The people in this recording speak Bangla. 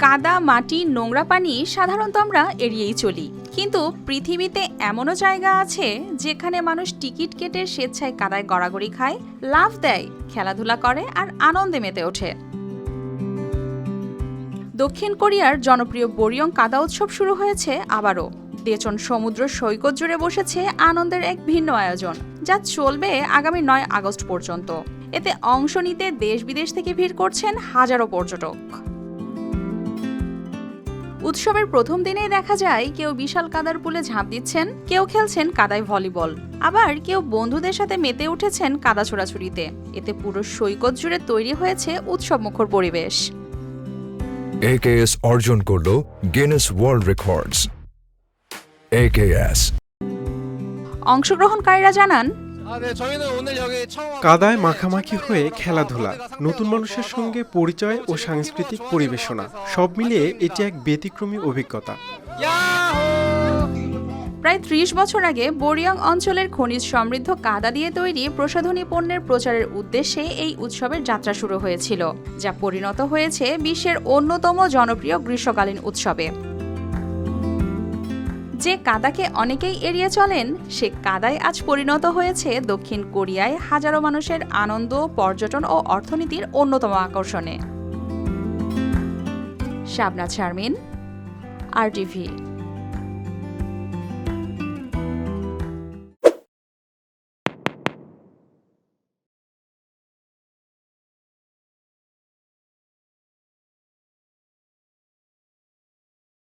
কাদা, মাটি, নোংরা পানি সাধারণত আমরা এড়িয়েই চলি, কিন্তু পৃথিবীতে এমনও জায়গা আছে যেখানে মানুষ টিকিট কেটে স্বেচ্ছায় কাদায় গড়াগড়ি খায়, লাফ দেয়, খেলাধুলা করে আর আনন্দে মেতে ওঠে। দক্ষিণ কোরিয়ার জনপ্রিয় বোরিয়ং কাদা উৎসব শুরু হয়েছে আবারও। দেচন সমুদ্র সৈকত জুড়ে বসেছে আনন্দের এক ভিন্ন আয়োজন, যা চলবে আগামী 9 আগস্ট পর্যন্ত। এতে অংশ নিতে দেশ বিদেশ থেকে ভিড় করছেন হাজারো পর্যটক। উৎসবের প্রথম দিনেই দেখা যায় কেউ বিশাল কাদার পুলে ঝাঁপ দিচ্ছেন, কেউ খেলছেন কাদায় ভলিবল, আবার কেউ বন্ধুদের সাথে মেতে উঠেছেন কাদা ছোড়াছুড়িতে। এতে পুরো সৈকত জুড়ে তৈরি হয়েছে উৎসবমুখর পরিবেশ। AKS অর্জন করল গিনেস ওয়ার্ল্ড রেকর্ডস। AKS অংশগ্রহণকারীরা জানান, কাদায় মাখামাখি হয়ে খেলাধুলা, নতুন মানুষের সঙ্গে পরিচয় ও সাংস্কৃতিক পরিবেশনা সব মিলিয়ে এটি এক ব্যতিক্রমী অভিজ্ঞতা। প্রায় 30 বছর আগে বোরিয়ং অঞ্চলের খনিজ সমৃদ্ধ কাদা দিয়ে তৈরি প্রসাধনী পণ্যের প্রচারের উদ্দেশ্যে এই উৎসবের যাত্রা শুরু হয়েছিল, যা পরিণত হয়েছে বিশ্বের অন্যতম জনপ্রিয় গ্রীষ্মকালীন উৎসবে। যে কাদাকে অনেকেই এড়িয়ে চলেন, সে কাদায় আজ পরিণত হয়েছে দক্ষিণ কোরিয়ায় হাজারো মানুষের আনন্দ, পর্যটন ও অর্থনীতির অন্যতম আকর্ষণে। শাবনাজ শারমিন, RTV।